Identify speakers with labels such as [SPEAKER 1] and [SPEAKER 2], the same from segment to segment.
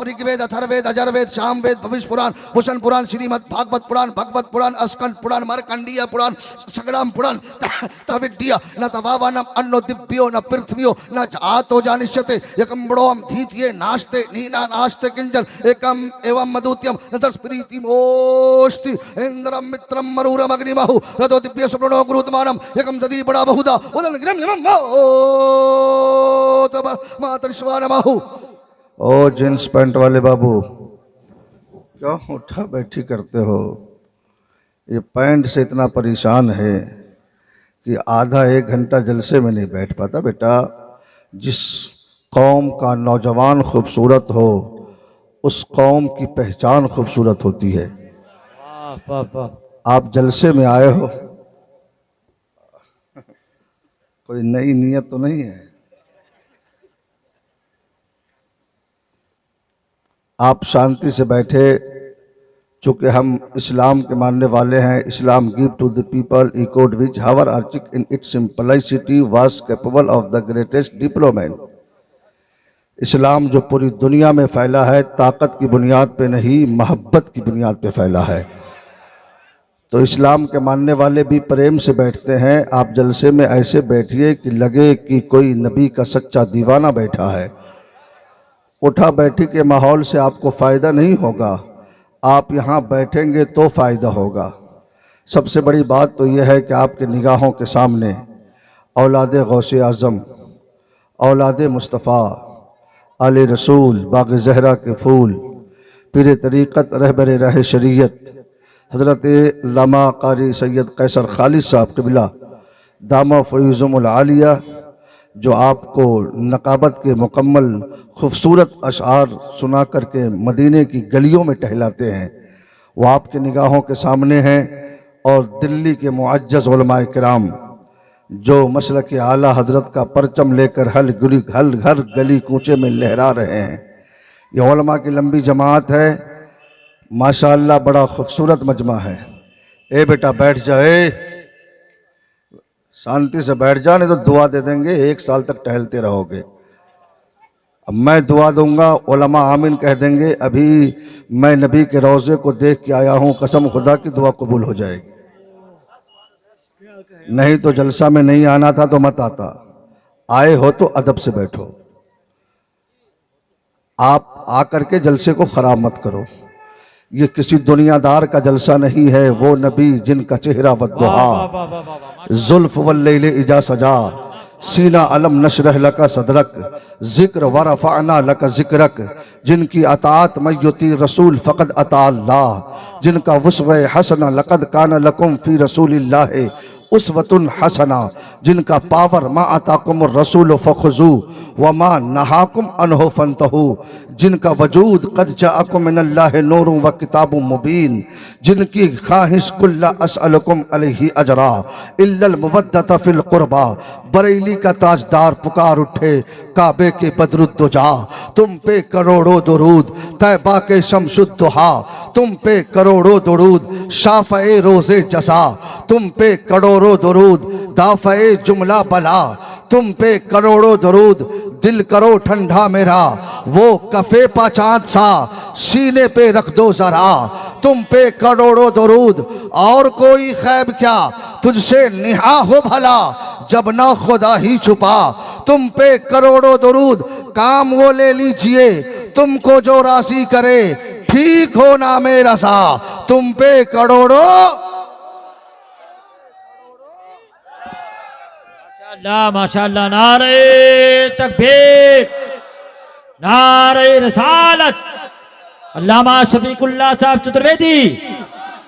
[SPEAKER 1] ऋग्वेद, अथर्ववेद, अजरवेद, सामवेद, भविष्य पुराण, भूषण पुराण, श्रीमद् भागवत पुराण, भगवत पुराण, स्कंद पुराण, मार्कंडीय पुराण, संग्राम पुराण, तविड्य न तवावनम अन्नो दिव्यो न पृथ्व्यो न जातो जानिष्यते एकम बड़ोम धीतिये नास्ते नीना नास्ते किंजन एकम एवं मधुत्यम न तस्प्रीति मोस्ति इंद्रम मित्रम मरूरम अग्निमहु रतो दिव्य सुप्रणो गुरुतमानम एकम सदी बड़ा बहुधा उदन गिरम यमम तब मातृश्वानमहु। ओ जींस पैंट वाले बाबू, क्यों उठा बैठी करते हो? ये पैंट से इतना परेशान है कि आधा एक घंटा जलसे में नहीं बैठ पाता। बेटा, जिस कौम का नौजवान खूबसूरत हो उस कौम की पहचान खूबसूरत होती है। आप जलसे में आए हो, कोई नई नियत तो नहीं है? आप शांति से बैठे, चूँकि हम इस्लाम के मानने वाले हैं। Islam give to the people a code which however archaic in its simplicity was capable of the greatest diplomat. Islam जो पूरी दुनिया में फैला है ताकत की बुनियाद पे नहीं, मोहब्बत की बुनियाद पे फैला है। तो इस्लाम के मानने वाले भी प्रेम से बैठते हैं। आप जलसे में ऐसे बैठिए कि लगे कि कोई नबी का सच्चा दीवाना बैठा है। उठा बैठी के माहौल से आपको फ़ायदा नहीं होगा, आप यहाँ बैठेंगे तो फ़ायदा होगा। सबसे बड़ी बात तो यह है कि आपके निगाहों के सामने औलाद गौसे आज़म, औलाद मुस्तफ़ा, आले रसूल, बाग़ ज़हरा के फूल, पीर तरीक़त, रहबर राह शरीयत, हज़रत अल्लामा क़ारी सैयद कैसर खालिद साहब क़िबला दामा फ़ैज़ुमुल आलिया, जो आपको नकाबत के मुकम्मल खूबसूरत अशआर सुना करके मदीने की गलियों में टहलाते हैं, वो आपके निगाहों के सामने हैं। और दिल्ली के मुअज्जज़ उलमाए किराम जो मसलक आला हज़रत का परचम लेकर हर गली कूचे में लहरा रहे हैं, ये उलमा की लंबी जमात है। माशाअल्लाह बड़ा खूबसूरत मजमा है। ए बेटा बैठ जाए, शांति से बैठ जा, नहीं तो दुआ दे देंगे, 1 साल तक टहलते रहोगे। अब मैं दुआ दूंगा, उलमा आमीन कह देंगे। अभी मैं नबी के रोज़े को देख के आया हूँ, कसम खुदा की दुआ कबूल हो जाएगी। नहीं तो जलसा में नहीं आना था तो मत आता। आए हो तो अदब से बैठो। आप आकर के जलसे को खराब मत करो। ये किसी दुनियादार का जलसा नहीं है, वो नबी जिनका चेहरा वद्दुहा, जुल्फ वल्लैल इजा सजा, सीना अलम नशरह लका सदरक, जिक्र वरफ़अना लका जिक्रक, जिनकी अताअत मय्युती रसूल फ़क़द अता अल्लाह, जिनका वुस्वे हसना लक़द काना लकुम फ़ी रसूलिल्लाह उसवतुन हसना, जिनका पावर मा अताकुम रसूल फ़ख़ुज़ू व मा नहाकुम अन्हु फ़न्तहू, जिनका वजूद क़द जाअकुम मिनल्लाहि नूरुन व किताबुम मुबीन, जिनकी ख़्वाहिश कुल्ला अस्अलुकुम अलैहि अजरा इल्लल मुवद्दत फ़िल क़ुरबा। बरेली का ताजदार पुकार उठे, काबे के बदरुद्दुजा, तुम पे करोड़ों दुरूद, तैबा के शमसुद्दुहा, तुम पे करोड़ों दुरूद, शाफ़ए रोज़े जज़ा, तुम पे करोड़ों दुरूद, दाफ़ए जुमला बला, तुम पे करोड़ों दुरूद, दिल करो ठंडा मेरा, वो कफ़े पा चाँद सा, सीने पे रख दो ज़रा, तुम पे करोड़ों दुरूद, और कोई खैब क्या तुझसे निहा हो भला, जब ना खुदा ही छुपा, तुम पे करोड़ों दुरूद, काम वो ले लीजिए तुमको जो राज़ी करे, ठीक हो ना मेरा सा, तुम पे करोड़ों।
[SPEAKER 2] माशाअल्लाह, नारे तकबीर, नारे रसालत। अल्लामा शफीकुल्लाह साहब चतुर्वेदी,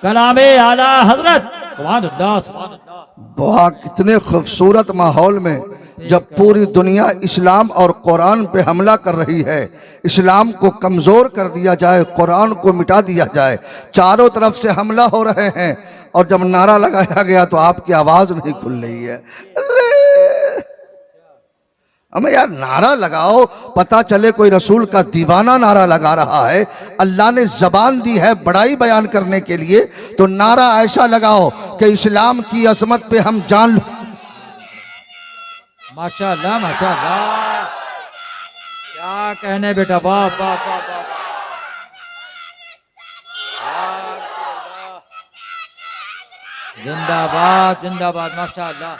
[SPEAKER 2] कलामे आला हजरत, सुभान अल्लाह, सुभान अल्लाह।
[SPEAKER 1] वाह, कितने खूबसूरत माहौल में जब पूरी दुनिया इस्लाम और कुरान पे हमला कर रही है, इस्लाम को कमज़ोर कर दिया जाए, कुरान को मिटा दिया जाए, चारों तरफ से हमला हो रहे हैं, और जब नारा लगाया गया तो आपकी आवाज़ नहीं खुल रही है। हमें यार नारा लगाओ, पता चले कोई रसूल का दीवाना नारा लगा रहा है। अल्लाह ने ज़बान दी है बड़ाई बयान करने के लिए, तो नारा ऐसा लगाओ कि इस्लाम की अज़मत पे हम जान।
[SPEAKER 2] माशाअल्लाह, माशाअल्लाह, क्या कहने बेटा, वाह वाह वाह वाह। जिंदाबाद जिंदाबाद, माशाअल्लाह।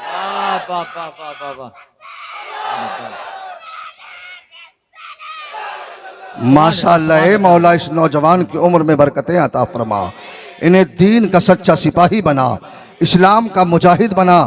[SPEAKER 2] वाह वाह वाह वाह वाह वाह।
[SPEAKER 1] माशाअल्लाह, ए मौला इस नौजवान की उम्र में बरकतें अता फरमा, इन्हें दीन का सच्चा सिपाही बना, इस्लाम का मुजाहिद बना।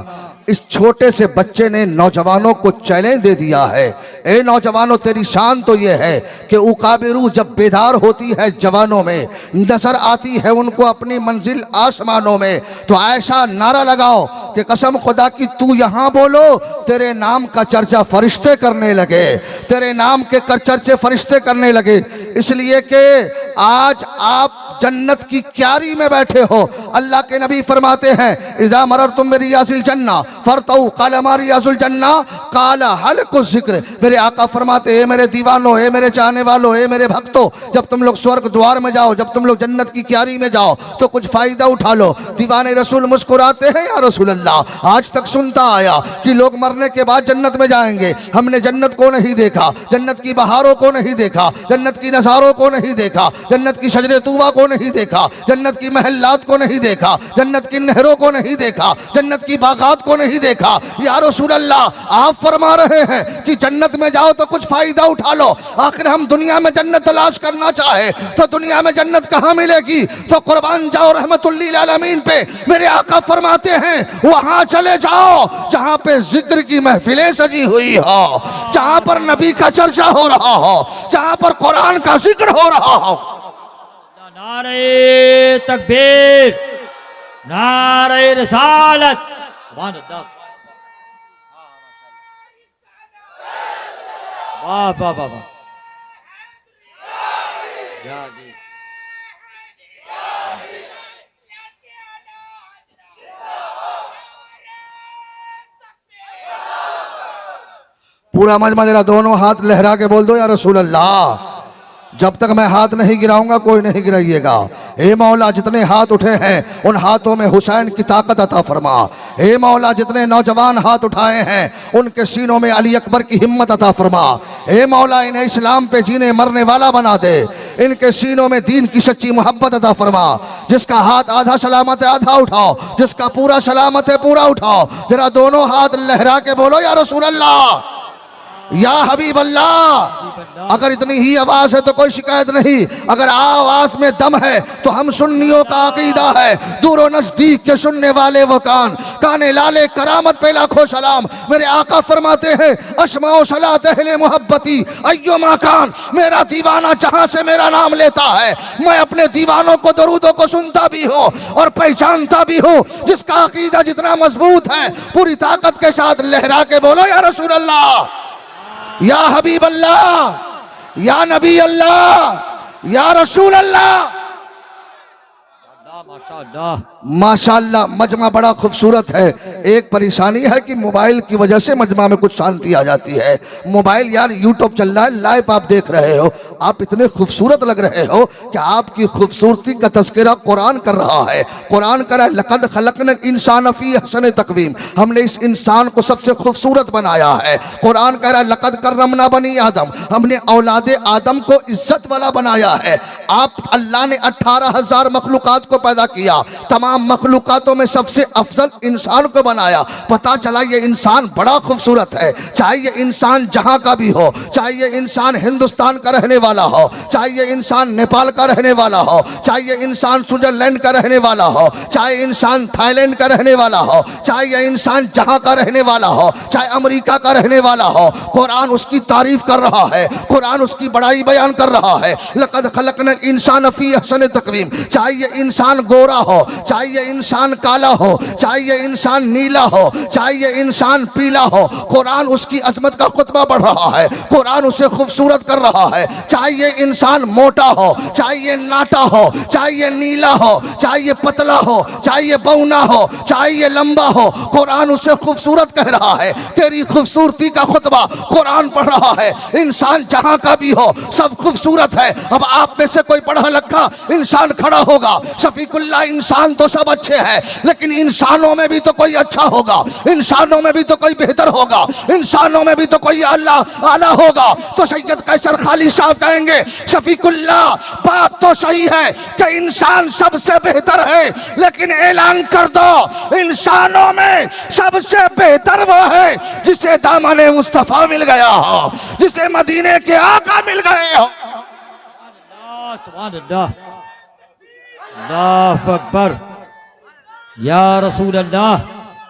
[SPEAKER 1] इस छोटे से बच्चे ने नौजवानों को चैलेंज दे दिया है। ए नौजवानों, तेरी शान तो ये है कि उकाबिरू जब बेदार होती है जवानों में, नजर आती है उनको अपनी मंजिल आसमानों में, तो ऐसा नारा लगाओ कि कसम खुदा की तू यहाँ बोलो, तेरे नाम का चर्चा फरिश्ते करने लगे, तेरे नाम के चर्चे फरिश्ते करने लगे। इसलिए कि आज आप जन्नत की क्यारी में बैठे हो। अल्लाह के नबी फरमाते हैं, इज़ा मररतुम बिरियासिल जन्ना फरतऊ काला मा रियाजुल जन्ना काला हल्कु ज़िक्र। मेरे आका फरमाते हैं, मेरे दीवानों, हे मेरे चाहने वालों, हे मेरे भक्तों, जब तुम लोग स्वर्ग द्वार में जाओ, जब तुम लोग जन्नत की क्यारी में जाओ तो कुछ फ़ायदा उठा लो। दीवाने रसूल मुस्कुराते हैं, या रसूल अल्लाह, आज तक सुनता आया कि लोग मरने के बाद जन्नत में जाएंगे, हमने जन्नत को नहीं देखा, जन्नत की बहारों को नहीं देखा, जन्नत की नज़ारों को नहीं देखा, जन्नत की शजरे तूबा को नहीं देखा, जन्नत की महल्लात को नहीं देखा, जन्नत की नहरों को नहीं देखा, जन्नत की बागात को नहीं देखा। या रसूल अल्लाह, आप फरमा रहे हैं कि जन्नत में जाओ तो कुछ फायदा उठा लो। आखिर हम दुनिया में जन्नत तलाश करना चाहे तो दुनिया में जन्नत कहाँ मिलेगी? तो कुर्बान जाओ रहमतुल्लिल आलमीन पे। मेरे आका फरमाते हैं, वहां चले जाओ जहां पे जिक्र की महफिलें सजी हुई हो, जहां पर नबी का चर्चा हो रहा हो, जहां पर कुरान का जिक्र हो रहा हो।
[SPEAKER 2] नारे तकबीर, नारे रिसालत, सुभान अल्लाह। वाह वाह वाह वाह। या जी।
[SPEAKER 1] पूरा मजमा जरा दोनों हाथ लहरा के बोल दो, या रसूल अल्लाह। जब तक मैं हाथ नहीं गिराऊंगा कोई नहीं गिराइएगा। हे मौला, जितने हाथ उठे हैं उन हाथों में हुसैन की ताकत अता फरमा। हे मौला, जितने नौजवान हाथ उठाए हैं उनके सीनों में अली अकबर की हिम्मत अता फरमा। हे मौला, इन्हें इस्लाम पे जीने मरने वाला बना दे, इनके सीनों में दीन की सच्ची मोहब्बत अता फरमा। जिसका हाथ आधा सलामत है आधा उठाओ, जिसका पूरा सलामत है पूरा उठाओ। जरा दोनों हाथ लहरा के बोलो, या रसूल अल्लाह, या हबीब अल्लाह। अगर इतनी ही आवाज है तो कोई शिकायत नहीं, अगर आवाज में दम है तो हम सुन्नियों का अकीदा है, दूर नजदीक के सुनने वाले वो कान, काने लाले करामत पे लाखों सलाम। मेरे आका फरमाते हैं, अस्माओ सलात अहले मोहब्बती अय्युमा कान। मेरा दीवाना जहां से मेरा नाम लेता है, मैं अपने दीवानों को दरूदों को सुनता भी हूँ और पहचानता भी हूँ। जिसका अकीदा जितना मजबूत है पूरी ताकत के साथ लहरा के बोलो, या रसूल अल्लाह, या हबीब अल्लाह, या नबी अल्लाह, या रसूल अल्लाह। माशाअल्लाह, मजमा बड़ा खूबसूरत है। एक परेशानी है कि मोबाइल की वजह से मजमा में कुछ शांति आ जाती है। मोबाइल यार यूट्यूब चल रहा है, लाइव आप देख रहे हो, आप इतने खूबसूरत लग रहे हो कि आपकी खूबसूरती का तज़किरा कुरान कर रहा है। कुरान कर रहा है, लक़द खलक़ना इंसान फ़ी अहसन तक़वीम, हमने इस इंसान को सबसे खूबसूरत बनाया है। कुरान कह रहा है, लक़द करमना बनी आदम, हमने औलादे आदम को इज्जत वाला बनाया है। आप अल्लाह ने 18,000 मखलूक़ात को पैदा किया, तमाम मखलूकातों में सबसे अफजल इंसान को बनाया। पता चला ये इंसान बड़ा खूबसूरत है। चाहे ये इंसान जहां का भी हो, चाहे ये इंसान हिंदुस्तान का रहने वाला हो, चाहे ये इंसान नेपाल का रहने वाला हो, चाहे ये इंसान स्विट्जरलैंड का रहने वाला हो, चाहे इंसान थाईलैंड का रहने वाला हो, चाहे ये इंसान जहां का रहने वाला हो, चाहे अमेरिका का रहने वाला हो, कुरान उसकी तारीफ कर रहा है, कुरान उसकी बड़ाई बयान कर रहा है। लक़द खलक़ना इंसान फ़ी अहसन तक़वीम। चाहे ये इंसान गोरा हो, चाहे ये इंसान काला हो, चाहे ये इंसान नीला हो, चाहे ये इंसान पीला हो, कुरान उसकी अजमत का खुतबा बढ़ रहा है, कुरान उसे खूबसूरत कर रहा है। चाहे ये इंसान मोटा हो, चाहे ये नाटा हो, चाहे ये नीला हो, चाहे ये पतला हो, चाहे ये बौना हो, चाहे ये लंबा हो, कुरान उसे खूबसूरत कह रहा है। तेरी खूबसूरती का खुतबा कुरान पढ़ रहा है। इंसान जहां का भी हो सब खूबसूरत है। अब आप में से कोई पढ़ा लिखा इंसान खड़ा होगा, शफीकुल शफीकुल्लाह, इंसान तो सब अच्छे हैं, लेकिन इंसानों में भी तो कोई अच्छा होगा, इंसानों में भी तो कोई बेहतर होगा, इंसानों में भी तो कोई अल्लाह आला होगा। तो सैयद कैसर खाली साहब कहेंगे, शफीकुल्लाह बात तो सही है कि इंसान सबसे बेहतर है, लेकिन ऐलान कर दो इंसानों में सबसे बेहतर वो है जिसे दामने मुस्तफा मिल गया हो, जिसे मदीने के आका मिल गए हो।
[SPEAKER 2] सुभान अल्लाह, अल्लाह अकबर, या रसूल अल्लाह,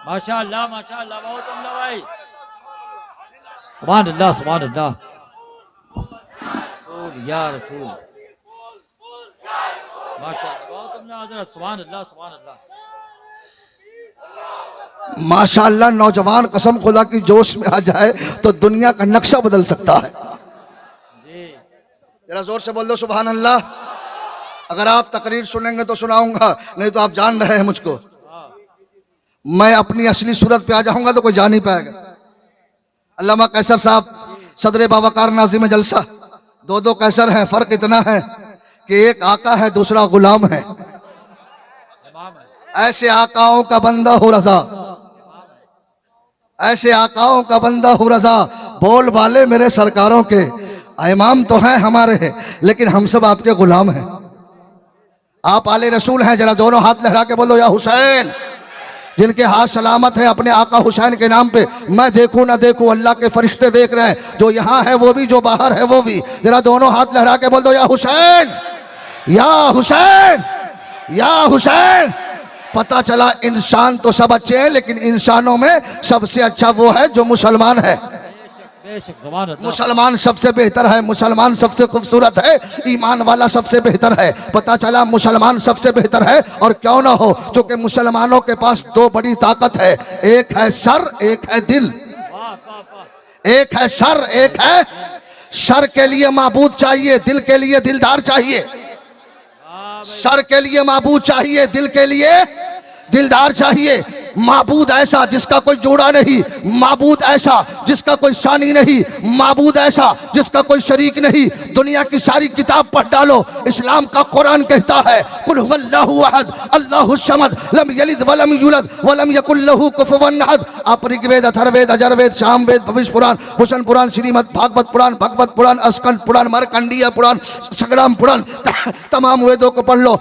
[SPEAKER 2] माशाअल्लाह माशाअल्लाह, बहुत उम्दा भाई, सुभान अल्लाह सुभान अल्लाह, या रसूल, माशाअल्लाह, बहुत उम्दा हज़रत, सुभान अल्लाह सुभान अल्लाह।
[SPEAKER 1] माशाअल्लाह, नौजवान कसम खुदा की जोश में आ जाए तो दुनिया का नक्शा बदल सकता है। जरा जोर से बोल दो सुभान अल्लाह। अगर आप तकरीर सुनेंगे तो सुनाऊंगा, नहीं तो आप जान रहे हैं मुझको। मैं अपनी असली सूरत पे आ जाऊंगा तो कोई जान नहीं पाएगा। अल्लामा कैसर साहब सदर बावकार नाज़िम जलसा, दो कैसर हैं, फर्क इतना है कि एक आका है दूसरा गुलाम है। ऐसे आकाओं का बंदा हो रजा, ऐसे आकाओं का बंदा हो रजा, बोल वाले मेरे सरकारों के। इमाम तो हैं हमारे, लेकिन हम सब आपके गुलाम हैं। आप आले रसूल हैं, जरा दोनों हाथ लहरा के बोलो या हुसैन। जिनके हाथ सलामत है अपने आका हुसैन के नाम पे, मैं देखूं ना देखूं अल्लाह के फरिश्ते देख रहे हैं, जो यहाँ है वो भी, जो बाहर है वो भी। जरा दोनों हाथ लहरा के बोल दो या हुसैन, या हुसैन, या हुसैन। पता चला इंसान तो सब अच्छे हैं, लेकिन इंसानों में सबसे अच्छा वो है जो मुसलमान है। मुसलमान सबसे बेहतर है, मुसलमान सबसे खूबसूरत है, ईमान वाला सबसे बेहतर है। पता चला मुसलमान सबसे बेहतर है, और क्यों ना हो, क्योंकि मुसलमानों के पास दो बड़ी ताकत है, एक है सर, एक है दिल। एक है सर, एक है सर के लिए माबूद चाहिए, दिल के लिए दिलदार चाहिए। सर के लिए माबूद चाहिए, दिल के लिए दिलदार चाहिए। माबूद ऐसा जिसका कोई जोड़ा नहीं, माबूद ऐसा जिसका कोई सानी नहीं, माबूद ऐसा जिसका कोई शरीक नहीं। दुनिया की सारी किताब पढ़ डालो, इस्लाम का कुरान कहता है कुल हुवल्लाहु अहद अल्लाहुस समद लम यलिद वलम यूलद वलम यकुल लहू कुफुवन अहद। आप ऋग्वेद, अथर्ववेद, अजरवेद, सामवेद, भविष्य पुराण, भूषण पुराण, श्रीमद भागवत पुराण, भगवत पुराण, अस्कंद पुराण, मार्कंडेय पुराण, संग्राम पुराण, तमाम वेदों को पढ़ लो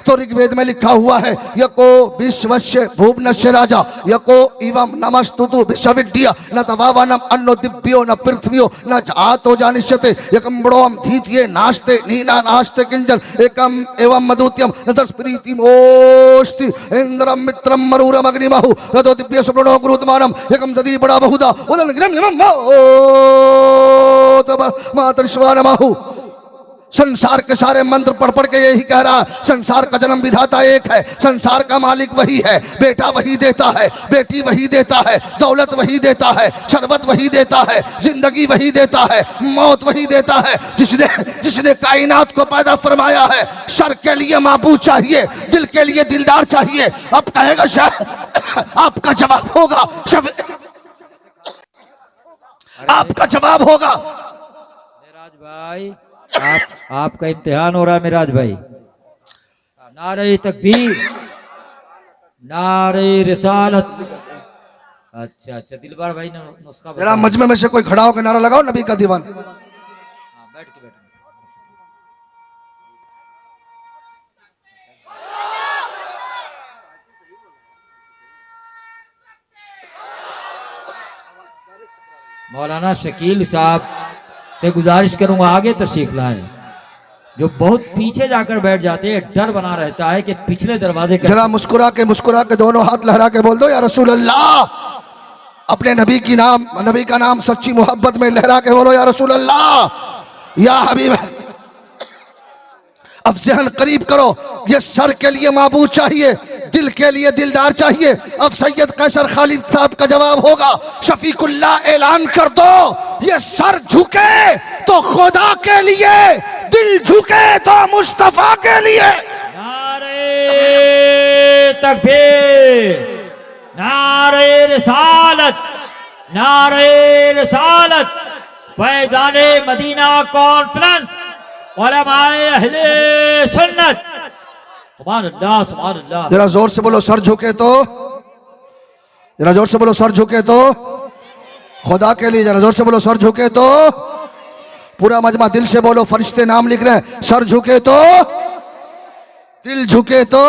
[SPEAKER 1] तो ऋग्वेद में लिखा हुआ है यको विश्वस्य भुवनस्य राजा यको इवम नमस्तुतु विश्वविद्या न तवावनम अन्नो दिव्यो न पृथ्व्यो न जातो जानिष्यते एकम बड़ोम धीतिये नास्ते नीना नास्ते किंजन एकम एवं मधुत्यम न तस्प्रीतिम ओस्ति इंद्रम मित्रम मरूरम अग्निमहु रतो दिव्य सुप्रणो गुरुतमानम एकम सदी बड़ा बहुधा उदन गिरम यमम मातृश्वानमहु। संसार के सारे मंत्र पढ़ पढ़ के यही कह रहा, संसार का जन्म विधाता एक है, संसार का मालिक वही है, बेटा वही देता है, बेटी वही देता है, दौलत वही देता है, शरबत वही देता है, जिंदगी वही देता है, मौत वही देता है। जिसने कायनात को पैदा फरमाया है। सर के लिए माबूद चाहिए, दिल के लिए दिलदार चाहिए। अब कहेगा शायद आपका जवाब होगा, आपका जवाब होगा
[SPEAKER 2] मेराज भाई, आपका इम्तिहान हो रहा है मेराज भाई। नारे तकबीर, नारे रिसालत। अच्छा अच्छा, दिलबार भाई ने नुस्खा
[SPEAKER 1] जरा मजमे में से कोई खड़ा होकर नारा लगाओ नबी का दीवान।
[SPEAKER 2] बैठ के बैठ। मौलाना शकील साहब से गुजारिश करूंगा आगे तशरीफ लाएं, जो बहुत पीछे जाकर बैठ जाते हैं, डर बना रहता है कि पिछले दरवाजे का।
[SPEAKER 1] जरा मुस्कुरा के दोनों हाथ लहरा के बोल दो या रसूल अल्लाह। अपने नबी का नाम सच्ची मोहब्बत में लहरा के बोलो या रसूल अल्लाह, या हबीब। अब ज़हन करीब करो, ये सर के लिए माबूद चाहिए, दिल के लिए दिलदार चाहिए। अब सैयद कैसर खालिद साहब का जवाब होगा, शफीकुल्लाह ऐलान कर दो, ये सर झुके तो खुदा के लिए, दिल झुके तो मुस्तफा के लिए।
[SPEAKER 2] नारे तकबीर, नारे रिसालत, नारे रिसालत। फैज़ाने मदीना कॉन्फ्रेंस उलमाए अहले सुन्नत सुभान अल्लाह सुभान अल्लाह।
[SPEAKER 1] जरा जोर से बोलो सर झुके तो, जरा जोर से बोलो सर झुके तो, खुदा के लिए जरा जोर से बोलो सर झुके तो। पूरा मजमा दिल से बोलो, फरिश्ते नाम लिख रहे हैं। सर झुके तो, दिल झुके तो,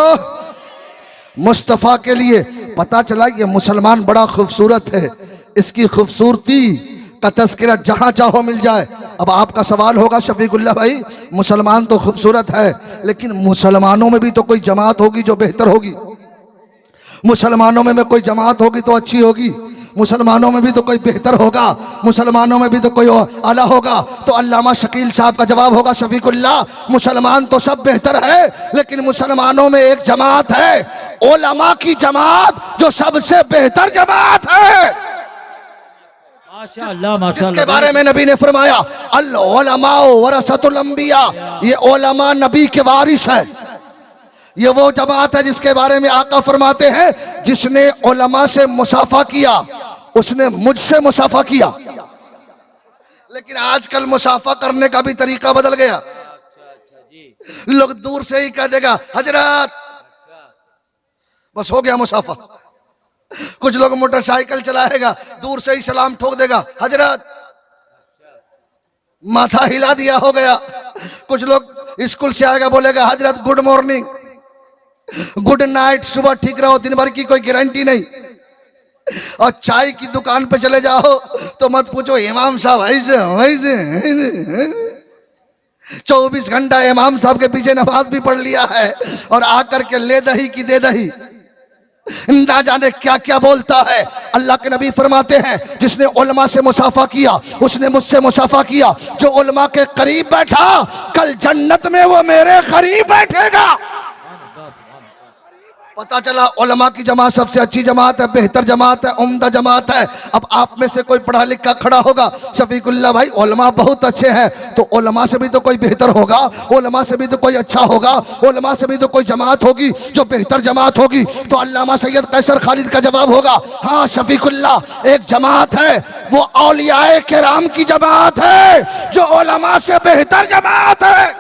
[SPEAKER 1] मुस्तफ़ा के लिए। पता चला ये मुसलमान बड़ा खूबसूरत है, इसकी खूबसूरती का तस्करा जहां चाहो मिल जाए। अब आपका सवाल होगा शफीकुल्लाह भाई, मुसलमान तो खूबसूरत है, लेकिन मुसलमानों में भी तो कोई जमात होगी जो बेहतर होगी, मुसलमानों में कोई जमात होगी तो अच्छी होगी, मुसलमानों में भी तो कोई बेहतर होगा, मुसलमानों में भी तो कोई आला होगा। तो अल्लामा शकील साहब का जवाब होगा शफीकुल्लाह, मुसलमान तो सब बेहतर है, लेकिन मुसलमानों में एक जमात है, उलमा की जमात, जो सबसे बेहतर जमात है।
[SPEAKER 2] माशाअल्लाह माशाअल्लाह।
[SPEAKER 1] इसके बारे में नबी ने फरमाया अल उलमा वरसतुल अंबिया, ये उलमा नबी के वारिस है। ये वो जमात है जिसके बारे में आका फरमाते हैं, जिसने उलमा से मुसाफा किया उसने मुझसे मुसाफा किया। लेकिन आजकल मुसाफा करने का भी तरीका बदल गया। लोग दूर से ही कह देगा हजरत, बस हो गया मुसाफा। कुछ लोग मोटरसाइकिल चलाएगा, दूर से ही सलाम ठोक देगा हजरत, माथा हिला दिया हो गया। कुछ लोग स्कूल से आएगा बोलेगा हजरत गुड मॉर्निंग, गुड नाइट, सुबह ठीक रहो, दिन भर की कोई गारंटी नहीं। और चाय की दुकान पे चले जाओ तो मत पूछो इमाम साहब ऐसे वैसे, 24 घंटा इमाम साहब के पीछे नमाज भी पढ़ लिया है, और आकर के ले दही की दे दही, ना जाने क्या क्या बोलता है। अल्लाह के नबी फरमाते हैं, जिसने उलमा से मुसाफा किया उसने मुझसे मुसाफा किया। जो उलमा के करीब बैठा, कल जन्नत में वो मेरे करीब बैठेगा। पता चला उलमा की जमात सबसे अच्छी जमात है, बेहतर जमात है, उम्दा जमात है। अब आप में से कोई पढ़ा लिखा खड़ा होगा, शफीकुल्लाह भाई उलमा बहुत अच्छे हैं, तो उलमा से भी तो कोई बेहतर होगा, उलमा से भी तो कोई अच्छा होगा, उलमा से भी तो कोई जमात होगी जो बेहतर जमात होगी। तो अल्लामा सैयद कैसर खालिद का जवाब होगा, हाँ शफीकुल्लाह, एक जमात है वो औलियाए किराम की जमात है, जो उलमा से बेहतर जमात है।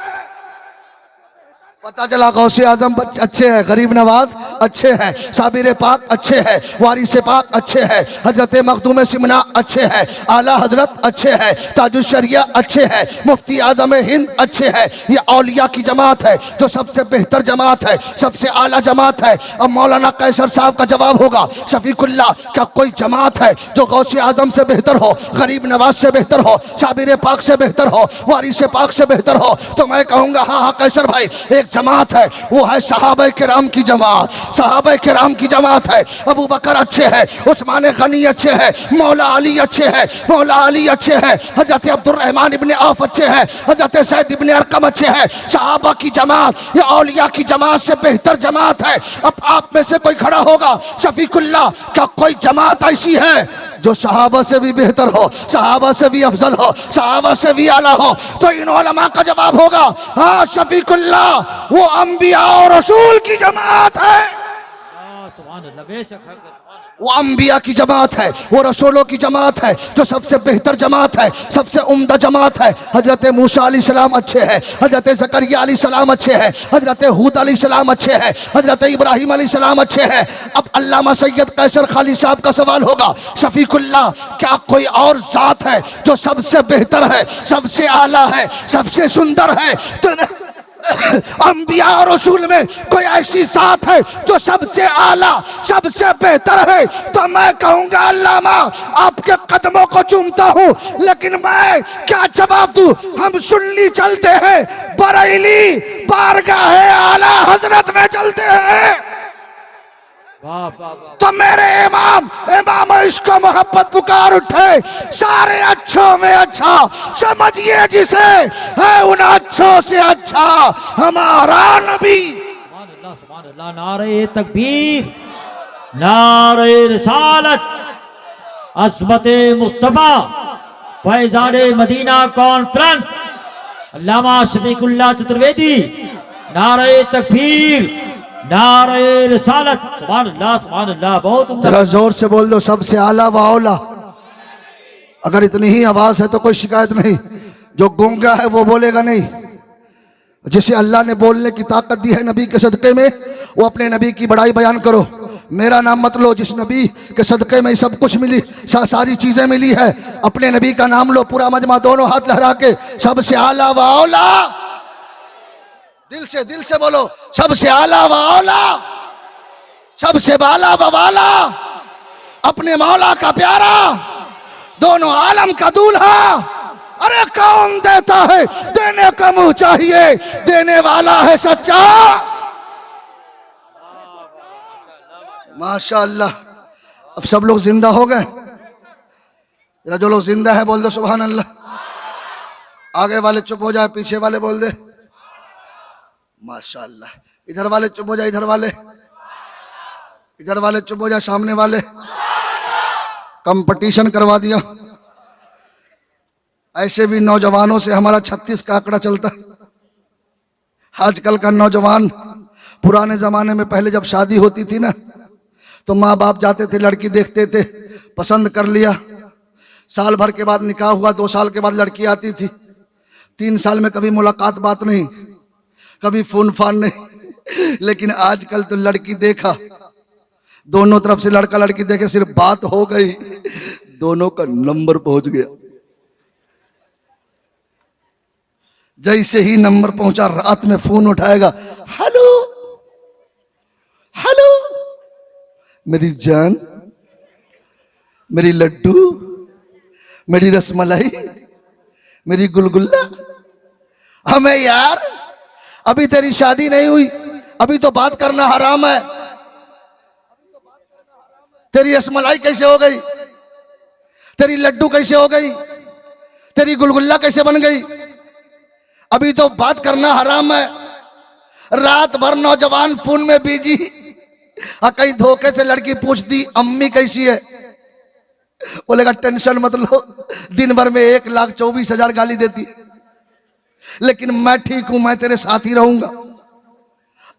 [SPEAKER 1] पता चला गौसे आजम अच्छे हैं, गरीब नवाज अच्छे हैं, साबिर पाक अच्छे हैं, वारिस पाक अच्छे हैं, हजरत मखदूम सिमना अच्छे हैं, आला हजरत अच्छे हैं, ताजुश शरिया अच्छे हैं, मुफ्ती आजम हिंद अच्छे हैं। ये औलिया की जमात है जो सबसे बेहतर जमात है, सबसे आला जमात है। अब मौलाना कैसर साहब का जवाब होगा, शफीकुल्लाह क्या कोई जमात है जो गौसे आजम से बेहतर हो, गरीब नवाज से बेहतर हो, साबिर पाक से बेहतर हो, वारिस पाक से बेहतर हो? तो मैं कहूँगा हाँ हाँ कैसर भाई, एक जमात है, वो है सहाबा किराम की जमात। सहाबा किराम की जमात है। अबू बकर अच्छे हैं, उस्मान गनी अच्छे हैं, मौला अली अच्छे हैं, मौला अली अच्छे हैं, हजरत अब्दुर्रहमान इब्ने औफ अच्छे हैं, हजरत ज़ैद इब्ने अरकम अच्छे हैं। सहाबा की जमात ये औलिया की जमात से बेहतर जमात है। अब आप में से कोई खड़ा होगा, शफीकुल्लाह क्या कोई जमात ऐसी है जो सहाबा से भी बेहतर हो, सहाबा से भी अफजल हो, सहाबा से भी आला हो? तो इन उलमा का जवाब होगा हाँ शफीकुल्लाह, वो अंबिया और रसूल की जमात है। वो अंबिया की जमात है, वो रसूलों की जमात है, जो सबसे बेहतर जमात है, सबसे उम्दा जमात है। हजरत मूसा अलैहिस्सलाम अच्छे हैं, हजरत ज़करिया अलैहिस्सलाम अच्छे हैं, हजरत हूद अलैहिस्सलाम अच्छे हैं, हजरत इब्राहिम अलैहिस्सलाम अच्छे हैं। अब अल्लामा सैयद कैसर खालिद साहब का सवाल होगा, शफीकुल्लाह क्या कोई और जात है जो सबसे बेहतर है, सबसे आला है, सबसे सुंदर है? तो अंबिया और रसूल में कोई ऐसी जात है जो सबसे आला, सबसे बेहतर है? तो मैं कहूंगा अल्लामा आपके कदमों को चूमता हूं, लेकिन मैं क्या जवाब दूं? हम सुन्नी चलते हैं, बरेली बारगाह आला हजरत में चलते हैं। तो मेरे इमाम इमाम इसको मोहब्बत पुकार उठे, सारे अच्छों में अच्छा समझिए जिसे, है उन अच्छों से अच्छा हमारा नबी।
[SPEAKER 2] नारे तकबीर, नारे रिसालत, अस्मत मुस्तफा, फैजाने मदीना कॉन्फ्रेंस, अल्लामा शफीकुल्लाह चतुर्वेदी, नारे तकबीर, नारे रिसालत, सुभान अल्लाह सुभान अल्लाह। बहुत
[SPEAKER 1] जरा जोर से बोल दो सबसे आला व औला। अगर इतनी ही आवाज है तो कोई शिकायत नहीं, जो गूंगा है वो बोलेगा नहीं। जिसे अल्लाह ने बोलने की ताकत दी है नबी के सदक़े में, वो अपने नबी की बड़ाई बयान करो। मेरा नाम मत लो, जिस नबी के सदक़े में सब कुछ मिली, सारी चीजें मिली है, अपने नबी का नाम लो। पूरा मजमा दोनों हाथ लहरा के सबसे आला व औला, दिल से बोलो, सबसे आला व औला, सबसे बाला व वाला, अपने मौला का प्यारा, दोनों आलम का दूल्हा। अरे कौन देता है, देने का मुंह चाहिए, देने वाला है सच्चा। माशाअल्लाह। अब सब लोग जिंदा हो गए, जरा जो लोग जिंदा है बोल दो सुभान अल्लाह। आगे वाले चुप हो जाए, पीछे वाले बोल दे माशाअल्लाह। इधर वाले चुप हो जाए, इधर वाले चुप हो जाए, सामने वाले। कंपटीशन करवा दिया। ऐसे भी नौजवानों से हमारा 36 का आंकड़ा चलता है। आजकल का नौजवान, पुराने जमाने में पहले जब शादी होती थी ना, तो माँ बाप जाते थे, लड़की देखते थे, पसंद कर लिया, साल भर के बाद निकाह हुआ, 2 साल के बाद लड़की आती थी, 3 साल में कभी मुलाकात बात नहीं, कभी फोन फान नहीं। लेकिन आजकल तो लड़की देखा, दोनों तरफ से लड़का लड़की देखे, सिर्फ बात हो गई, दोनों का नंबर पहुंच गया। जैसे ही नंबर पहुंचा, रात में फोन उठाएगा, हेलो हेलो मेरी जान, मेरी लड्डू, मेरी रसमलाई, मेरी गुलगुल्ला। हमें यार अभी तेरी शादी नहीं हुई, अभी तो बात करना हराम है। तेरी रसमलाई कैसे हो गई, तेरी लड्डू कैसे हो गई, तेरी गुलगुल्ला कैसे बन गई, अभी तो बात करना हराम है। रात भर नौजवान फोन में बिजी, कहीं धोखे से लड़की पूछती अम्मी कैसी है, बोलेगा टेंशन मत लो, दिन भर में 1,24,000 गाली देती, लेकिन मैं ठीक हूं, मैं तेरे साथ ही रहूंगा।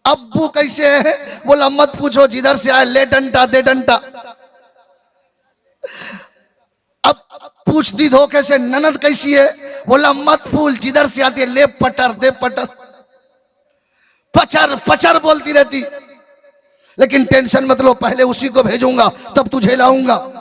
[SPEAKER 1] अब्बू कैसे है, बोला मत पूछो, जिधर से आए ले डंटा दे डंटा। अब पूछती धोखे से ननद कैसी है, बोला मत भूल, जिधर से आती है ले पटर दे पटर। पचर पचर बोलती रहती, लेकिन टेंशन मत लो, पहले उसी को भेजूंगा तब तुझे लाऊंगा।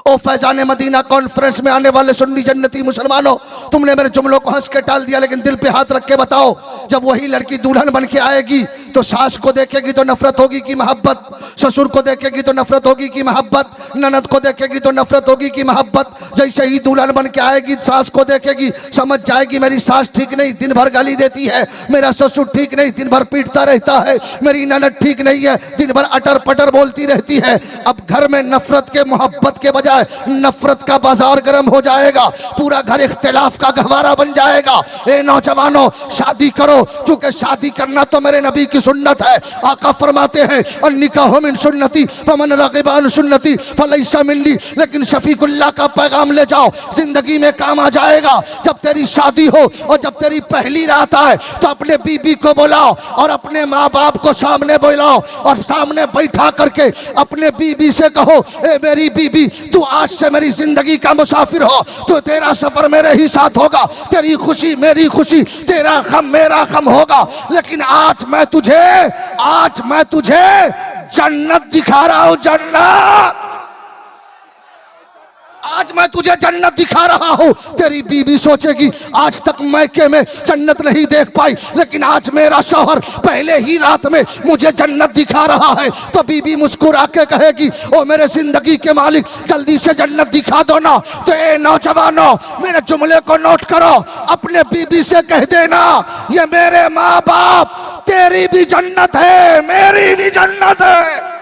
[SPEAKER 1] ओ फैजान मदीना कॉन्फ्रेंस में आने वाले सुन्नी जन्नती मुसलमानों, तुमने मेरे जुमलों को हंस के टाल दिया, लेकिन दिल पे हाथ रख के बताओ, जब वही लड़की दुल्हन बन के आएगी तो सास को देखेगी तो नफरत होगी कि मोहब्बत, ससुर को देखेगी तो नफरत होगी कि मोहब्बत, ननद को देखेगी तो नफरत होगी कि मोहब्बत। जैसे ही दुल्हन बन के आएगी, सास को देखेगी, समझ जाएगी मेरी सास ठीक नहीं, दिन भर गाली देती है, मेरा ससुर ठीक नहीं, दिन भर पीटता रहता है, मेरी ननद ठीक नहीं है, दिन भर अटर पटर बोलती रहती है। अब घर में नफरत के मोहब्बत के बजाय नफरत का बाजार गर्म हो जाएगा, पूरा घर इख्तिलाफ का गहवारा बन जाएगा। ए नौजवानों, शादी करो, क्योंकि शादी करना तो मेरे नबी की सुन्नत है। आका फरमाते हैं अन्निकाहु मिन सुन्नती फमन रगिबा अन सुन्नती फलैसा मिन्नी। लेकिन शफीकुल्लाह का पैगाम ले जाओ, जिंदगी में काम आ जाएगा। जब तेरी शादी हो और जब तेरी पहली रात आए तो अपने बीबी को बुलाओ और अपने माँ बाप को सामने बुलाओ और सामने बैठा करके अपने बीबी से कहो, ए मेरी बीबी, तू आज से मेरी जिंदगी का मुसाफिर हो, तो तेरा सफर मेरे ही साथ होगा, तेरी खुशी मेरी खुशी, तेरा गम मेरा गम होगा। लेकिन आज मैं तुझे जन्नत दिखा रहा हूं, जन्नत। आज मैं तुझे जन्नत दिखा रहा हूं। तेरी बीवी सोचेगी आज तक मैके में जन्नत नहीं देख पाई, लेकिन आज मेरा शौहर पहले ही रात में मुझे जन्नत दिखा रहा है। तो बीवी मुस्कुरा के कहेगी, ओ मेरे जिंदगी के मालिक, जल्दी से जन्नत दिखा दो ना। तो ए नौजवानों, मेरे जुमले को नोट करो, अपने बीवी से कह देना, ये मेरे माँ बाप, तेरी भी जन्नत है, मेरी भी जन्नत है।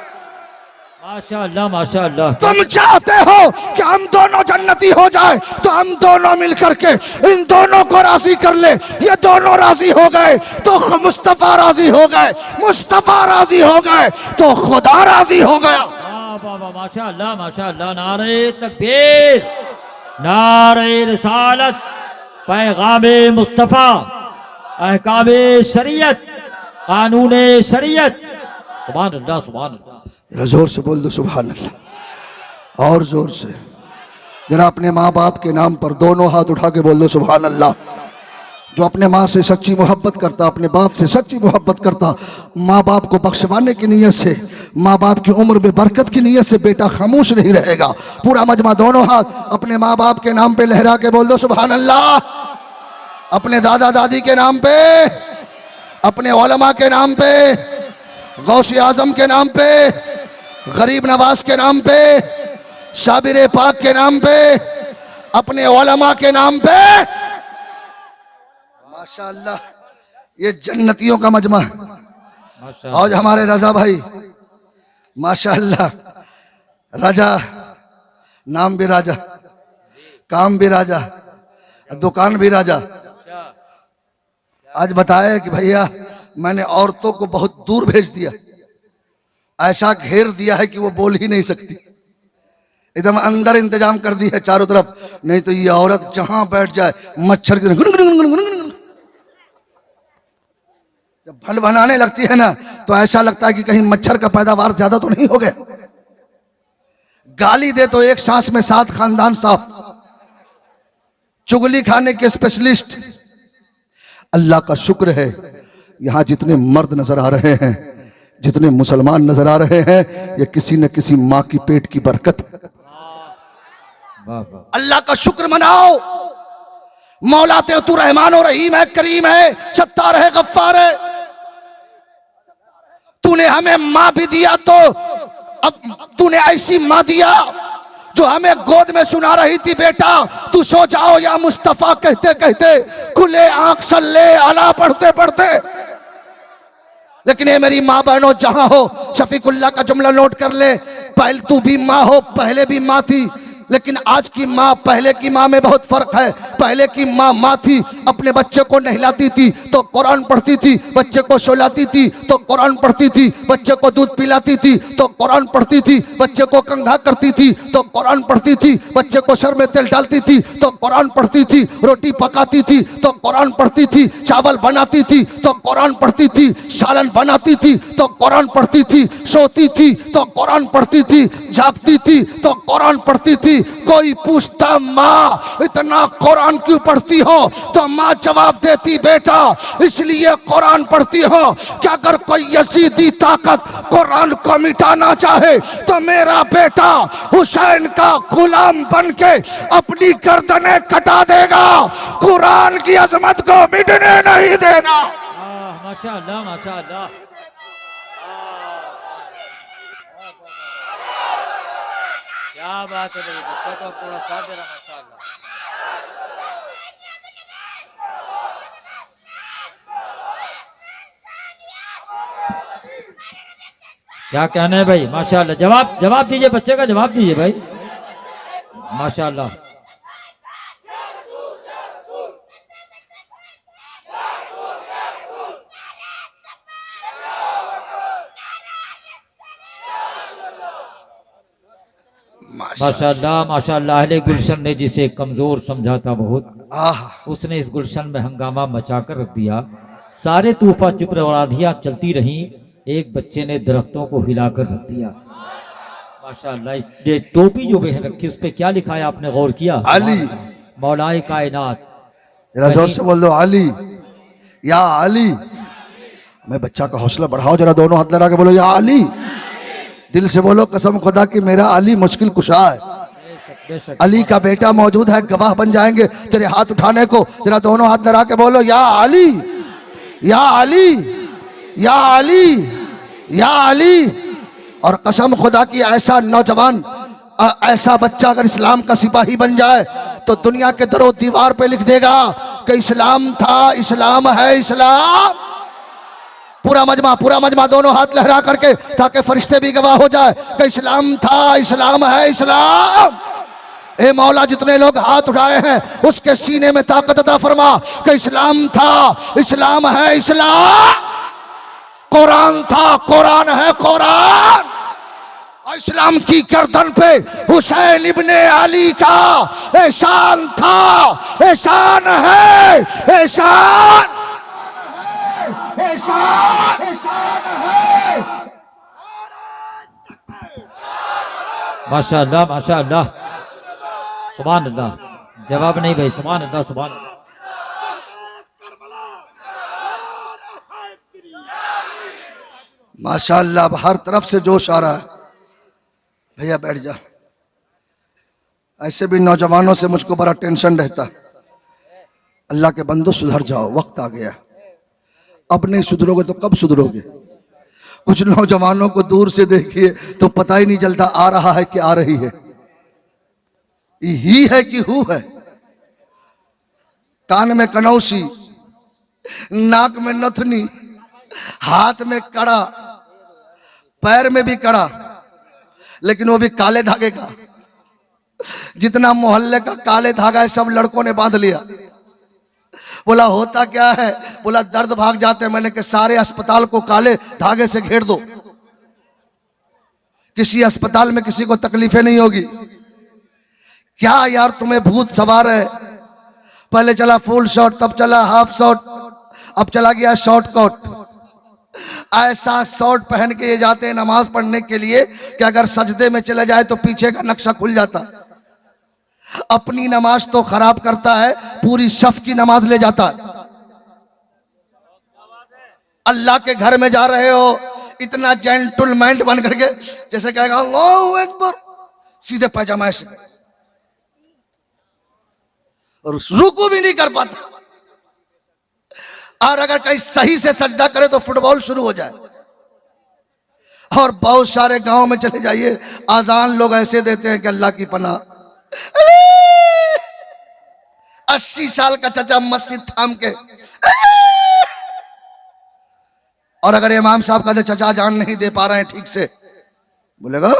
[SPEAKER 2] माशाअल्लाह माशाअल्लाह।
[SPEAKER 1] तुम चाहते हो कि हम दोनों जन्नती हो जाए, तो हम दोनों मिलकर के इन दोनों को राजी कर ले। ये दोनों राजी हो गए तो मुस्तफा राजी हो गए, मुस्तफा राजी हो गए तो खुदा राजी हो गया।
[SPEAKER 2] वाह माशाअल्लाह माशाअल्लाह। नारे तकबीर, नारे रिसालत, पैगामे मुस्तफा, अहकामे शरीयत, कानूने शरीयत। सुभान अल्लाह सुभान अल्लाह।
[SPEAKER 1] जरा जोर से बोल दो सुभान अल्लाह, और जोर से। जरा अपने माँ बाप के नाम पर दोनों हाथ उठा के बोल दो सुभान अल्लाह। जो अपने माँ से सच्ची मोहब्बत करता, अपने बाप से सच्ची मोहब्बत करता, माँ बाप को बख्शवाने की नीयत से, माँ बाप की उम्र में बरकत की नीयत से बेटा खामोश नहीं रहेगा। पूरा मजमा दोनों हाथ अपने माँ बाप के नाम पे लहरा के बोल दो सुभान अल्लाह। अपने दादा दादी के नाम पे, अपने उलमा के नाम पे, गौसे आजम के नाम पे, गरीब नवाज के नाम पे, शाबिर पाक के नाम पे, अपने उलमा के नाम पे। माशाअल्लाह, ये जन्नतियों का मजमा। आज हमारे रजा भाई माशाअल्लाह, राजा, नाम भी राजा, काम भी राजा, दुकान भी राजा। आज बताया कि भैया मैंने औरतों को बहुत दूर भेज दिया, ऐसा घेर दिया है कि वो बोल ही नहीं सकती, एकदम अंदर इंतजाम कर दी है चारों तरफ, नहीं तो ये औरत जहां बैठ जाए मच्छर की जब भल बनाने लगती है ना तो ऐसा लगता है कि कहीं मच्छर का पैदावार ज्यादा तो नहीं हो गया। गाली दे तो एक सांस में 7 खानदान साफ। चुगली खाने के स्पेशलिस्ट। अल्लाह का शुक्र है यहां जितने मर्द नजर आ रहे हैं, जितने मुसलमान नजर आ रहे हैं, ये किसी न किसी माँ की पेट की बरकत है। अल्लाह का शुक्र मनाओ। मौला ते तू रहमान और रहीम है, करीम है, सत्तार है, गफ्फार है। तूने हमें माँ भी दिया तो अब तूने ऐसी माँ दिया जो हमें गोद में सुना रही थी, बेटा तू सो जाओ या मुस्तफा कहते कहते खुले आंख सल्ले अला पढ़ते पढ़ते। लेकिन ये मेरी माँ बहनों जहां हो, शफीकुल्लाह का जुमला नोट कर ले, पहले तू भी माँ हो, पहले भी माँ थी, लेकिन आज की माँ पहले की माँ में बहुत फर्क है। पहले की माँ थी, अपने बच्चे को नहलाती थी तो कुरान पढ़ती थी, बच्चे को सुलाती थी तो कुरान पढ़ती थी, बच्चे को दूध पिलाती थी तो कुरान पढ़ती थी, बच्चे को कंघा करती थी तो कुरान पढ़ती थी, बच्चे को सर में तेल डालती थी तो कुरान पढ़ती थी, रोटी पकाती थी तो कुरान पढ़ती थी, चावल बनाती थी तो कुरान पढ़ती थी, सालन बनाती थी तो कुरान पढ़ती थी, सोती थी तो कुरान पढ़ती थी, जागती थी तो कुरान पढ़ती थी। कोई पूछता माँ इतना कुरान क्यों पढ़ती हो, तो माँ जवाब देती बेटा इसलिए कुरान पढ़ती हो कि अगर कोई यजीदी ताकत कुरान को मिटाना चाहे तो मेरा बेटा हुसैन का गुलाम बन के अपनी गर्दनें कटा देगा, कुरान की अजमत को मिटने नहीं देना।
[SPEAKER 2] माशाअल्लाह माशाअल्लाह। क्या बात है भाई, बच्चा तो पूरा साथ दे रहा माशाअल्लाह। क्या कहना है भाई, माशाअल्लाह। जवाब दीजिए, बच्चे का जवाब दीजिए भाई, माशाअल्लाह। माशाअल्लाह माशाअल्लाह। अहले गुलशन ने जिसे कमजोर समझा था बहुत, उसने इस गुलशन में हंगामा मचाकर रख दिया। सारे तूफा चुप रहे और आंधियां चलती रहीं, एक बच्चे ने दरख्तों को हिलाकर रख दिया। माशाअल्लाह। इस ये टोपी जो बहन रखी उस पे क्या लिखा है, आपने गौर किया?
[SPEAKER 1] अली
[SPEAKER 2] मौलाए कायनात।
[SPEAKER 1] जरा जोर से बोल दो अली, या अली। मैं बच्चा का हौसला बढ़ाओ, जरा दोनों हाथ लगा के बोलो या अली। दिल से बोलो कसम खुदा की मेरा अली मुश्किल कुशा है। अली का बेटा मौजूद है, गवाह बन जाएंगे तेरे हाथ उठाने को। जरा दोनों हाथ लगा के बोलो या अली, या अली, या अली, या अली। और कसम खुदा की ऐसा नौजवान, ऐसा बच्चा अगर इस्लाम का सिपाही बन जाए तो दुनिया के दरो दीवार पे लिख देगा कि इस्लाम था, इस्लाम है, इस्लाम। पूरा मजमा दोनों हाथ लहरा करके, ताकि फरिश्ते भी गवाह हो जाए कि इस्लाम था, इस्लाम है, इस्लाम। ए मौला जितने लोग हाथ उठाए हैं उसके सीने में ताकत अता फरमा कि इस्लाम था, इस्लाम है, इस्लाम। कुरान था, कुरान है, कुरान। इस्लाम की गर्दन पे हुसैन इब्ने अली का एहसान था, एहसान है, एहसान, एहसान, एहसान है।
[SPEAKER 2] माशाअल्लाह माशाअल्लाह, सुभान अल्लाह। जवाब नहीं भाई, सुभान अल्लाह, सुभान अल्लाह।
[SPEAKER 1] माशाअल्लाह, अब हर तरफ से जोश आ रहा है। भैया बैठ जा। ऐसे भी नौजवानों से मुझको बड़ा टेंशन रहता। अल्लाह के बंदो सुधर जाओ, वक्त आ गया। अब नहीं सुधरोगे तो कब सुधरोगे? कुछ नौजवानों को दूर से देखिए तो पता ही नहीं चलता आ रहा है कि आ रही है, ही है कि हु है। कान में कनौसी, नाक में नथनी, हाथ में कड़ा, पैर में भी कड़ा, लेकिन वो भी काले धागे का। जितना मोहल्ले का काले धागा है सब लड़कों ने बांध लिया। बोला होता क्या है? बोला दर्द भाग जाते हैं। मैंने कहा सारे अस्पताल को काले धागे से घेर दो, किसी अस्पताल में किसी को तकलीफें नहीं होगी। क्या यार तुम्हें भूत सवार है? पहले चला फुल शॉट, तब चला हाफ शॉट, अब चला गया शॉर्ट कट। ऐसा शॉर्ट पहन के ये जाते हैं नमाज पढ़ने के लिए कि अगर सजदे में चले जाए तो पीछे का नक्शा खुल जाता। अपनी नमाज तो खराब करता है, पूरी सफ की नमाज ले जाता है। अल्लाह के घर में जा रहे हो, इतना जेंटलमैन बन करके, जैसे कहेगा अल्लाहू अकबर, सीधे पैजामा से, और रुकू भी नहीं कर पाता। और अगर कहीं सही से सजदा करे तो फुटबॉल शुरू हो जाए। और बहुत सारे गांव में चले जाइए, आजान लोग ऐसे देते हैं कि अल्लाह की पनाह। 80 साल का चचा मस्जिद थाम के, और अगर इमाम साहब का चचा जान नहीं दे पा रहे हैं ठीक से, बोलेगा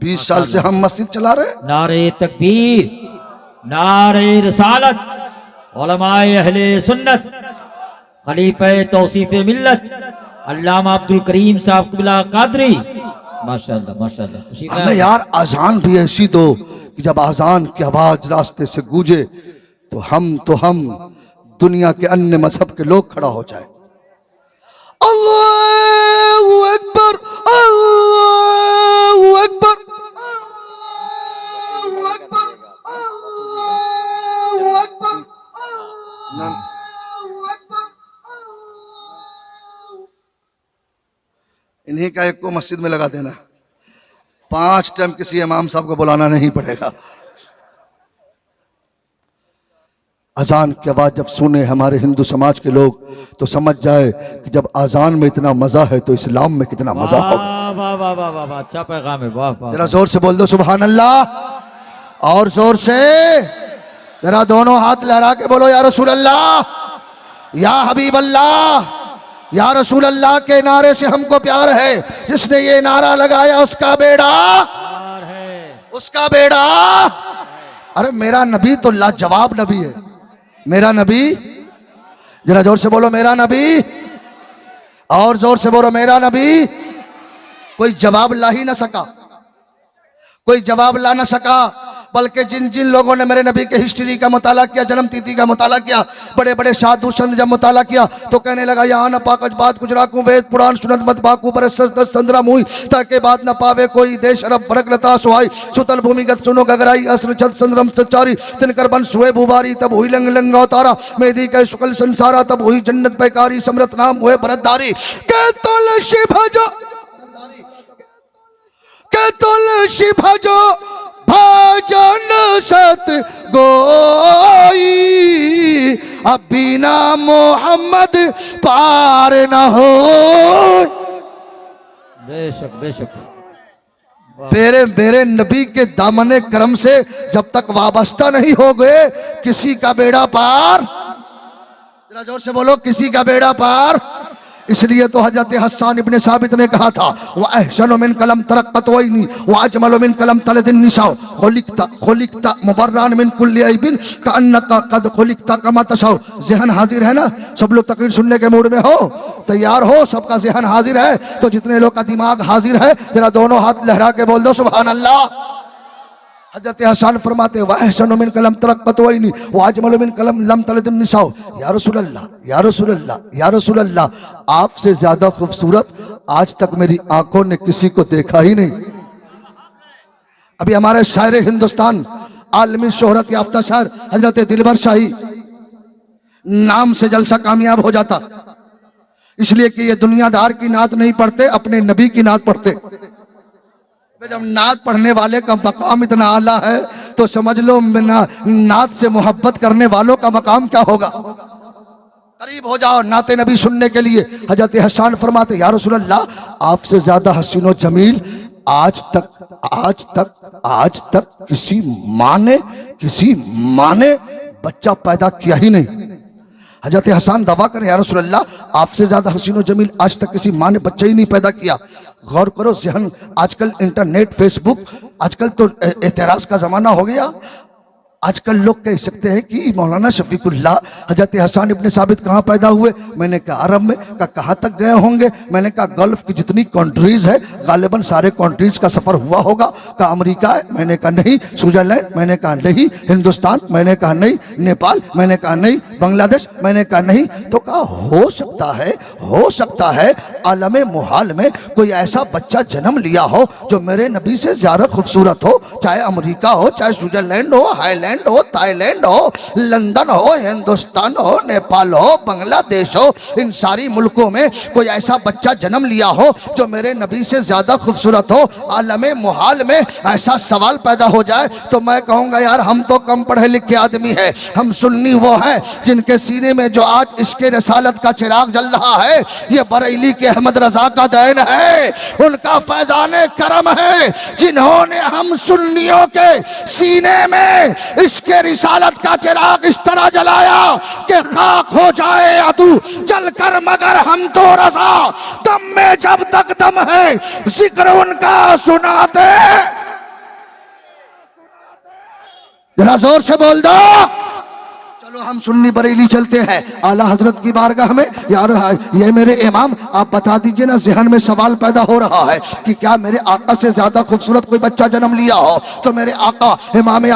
[SPEAKER 1] 20 साल से हम मस्जिद चला रहे हैं।
[SPEAKER 2] नारे तकबीर, नारे रिसालत, उलमाए अहले सुन्नत, खलीफे तौसीफे मिल्लत अल्लामा अब्दुल करीम साहब क़िबला कादरी। माशाअल्लाह माशाअल्लाह।
[SPEAKER 1] हमें यार आजान भी ऐसी दो कि जब आजान की आवाज रास्ते से गूंजे तो हम दुनिया के अन्य मजहब के लोग खड़ा हो जाए। अल्लाहू अकबर, अल्लाहू अकबर, अल्लाहू अकबर, अल्लाहू अकबर, अल्लाहू अकबर। इन्हीं का एक को मस्जिद में लगा देना, 5 टाइम किसी इमाम साहब को बुलाना नहीं पड़ेगा। अजान की आवाज जब सुने हमारे हिंदू समाज के लोग तो समझ जाए कि जब अजान में इतना मजा है तो इस्लाम में कितना मजा होगा।
[SPEAKER 2] वाह वाह वाह वाह, अच्छा पैगाम है। वाह वाह,
[SPEAKER 1] जरा जोर से बोल दो सुभान अल्लाह, और जोर से जरा दोनों हाथ लहरा के बोलो या रसूल अल्लाह, या हबीब अल्लाह। या रसूल अल्लाह के नारे से हमको प्यार है, जिसने ये नारा लगाया उसका बेड़ा
[SPEAKER 2] है,
[SPEAKER 1] उसका बेड़ा। अरे मेरा नबी तो लाजवाब नबी है, मेरा नबी। जरा जोर से बोलो मेरा नबी, और जोर से बोलो मेरा नबी। कोई जवाब ला ही ना सका, कोई जवाब ला ना सका, बल्कि जिन जिन लोगों ने मेरे नबी के हिस्ट्री का मुताला किया, जन्म तिथि का मुताला किया, बड़े बड़े साधु संत जब मुताला किया तो कहने लगा यहाँ न पाकज बात कुछ राखूं, वेद पुराण सुनत मत बाकू पर संद्रा मुई, ताकि बात न पावे कोई देश अरब भड़क लता सुहाई, सुतल भूमिगत सुनो गगराई अस्र छत संद्रम सच्चारी, तिनकर बन सुए बुबारी, तब हुई लंग लंगा तारा, मेदी के शुक्ल संसारा, तब हुई जन्नत पैकारी, समरत नाम हुए भरतधारी। के तुलसी भजो, के तुलसी भजो भजन सत गोई, अब बिना मोहम्मद पार न हो।
[SPEAKER 2] बेशक बेशक।
[SPEAKER 1] मेरे नबी के दामने करम से जब तक वाबस्ता नहीं हो गए किसी का बेड़ा पार। जरा जोर से बोलो किसी का बेड़ा पार। इसलिए तो हजरत हस्सान इब्ने साबित ने कहा था वह अहसनु मिन कलम तरक्कत वैनी व अजमलु मिन कलम तलदिन निसाओ खुलिकता मुबर्रान मिन कुल्ली ऐबिन कअन्नका कद खुलिकता कमा तशाओ। ज़हन हाजिर है ना? सब लोग तकरीर सुनने के मूड में हो, तैयार हो? सबका ज़हन हाजिर है? तो जितने लोग का दिमाग हाजिर है जरा दोनों हाथ लहरा के बोल दो सुभान अल्लाह। हजरत हसन फरमाते वह अहसनु मिन कलम तरक्कत वैनी व अजमलु मिन कलम लम तलदिन निसाओ। या रसूल अल्लाह, या रसूल अल्लाह, या रसूल अल्लाह, आपसे ज्यादा खूबसूरत आज तक मेरी आंखों ने किसी को देखा ही नहीं। अभी हमारे शायर हिंदुस्तान आलमी शोहरत याफ्ता शायर हजरत दिलबर शाही नाम से जलसा कामयाब हो जाता। इसलिए कि ये दुनियादार की नात नहीं पढ़ते, अपने नबी की नात पढ़ते। जब नात पढ़ने वाले का मकाम इतना आला है तो समझ लो नात से मोहब्बत करने वालों का मकाम क्या होगा। करीब हो जाओ नाते नबी सुनने के लिए। हजरत हसन फरमाते या रसूल अल्लाह, आपसे ज्यादा हसीन व जमील आज तक किसी माँ ने बच्चा पैदा किया ही नहीं। हजरत हसन दवा करें या रसूल अल्लाह, आपसे ज्यादा हसीन व जमील आज तक किसी माँ ने बच्चा ही नहीं पैदा किया। गौर करो जहन, आजकल इंटरनेट फेसबुक, आजकल तो एतराज का जमाना हो गया। आजकल लोग कह सकते हैं कि मौलाना शफीकुल्लाह हजरत हसन इब्न साबित कहाँ पैदा हुए। मैंने कहा अरब में। कहाँ तक गए होंगे। मैंने कहा गल्फ की जितनी कंट्रीज है गालिबन सारे कंट्रीज का सफर हुआ होगा। कहा अमेरिका है। मैंने कहा नहीं। स्विट्जरलैंड। मैंने कहा नहीं। हिंदुस्तान। मैंने कहा नहीं। नेपाल। मैंने कहा नहीं। बांग्लादेश। मैंने कहा नहीं। तो कहा हो सकता है आलमे मुहाल में कोई ऐसा बच्चा जन्म लिया हो जो मेरे नबी से ज्यादा खूबसूरत हो, चाहे अमेरिका हो, चाहे स्विट्जरलैंड हो, हाईलैंड हो, थाईलैंड हो, लंदन हो, हिंदुस्तान हो, नेपाल हो, बांग्लादेश हो, इन सारी मुल्कों में कोई ऐसा बच्चा जन्म लिया हो जो मेरे नबी से ज्यादा खूबसूरत हो। आलमे मुहाल में ऐसा सवाल पैदा हो जाए तो मैं कहूंगा यार हम तो कम पढ़े लिखे आदमी है। हम सुन्नी वो हैं जिनके सीने में जो आज इसके रसालत का चिराग जल रहा है ये बरेली के अहमद रजा का देन है, उनका फैजाने करम है जिन्होंने हम सुन्नियों के सीने में इसके रिसालत का चिराग इस तरह जलाया कि खाक हो जाए अदू जलकर मगर हम तो रजा, दम में जब तक दम है जिक्र उनका सुनाते। जरा जोर से बोल दो। चलो हम सुन्नी बरेली चलते हैं आला हजरत की बारगाह में। यार ये मेरे इमाम आप बता दीजिए ना, जहन में सवाल पैदा हो रहा है कि क्या मेरे आका से ज्यादा खूबसूरत कोई बच्चा जन्म लिया हो तो मेरे आका इमाम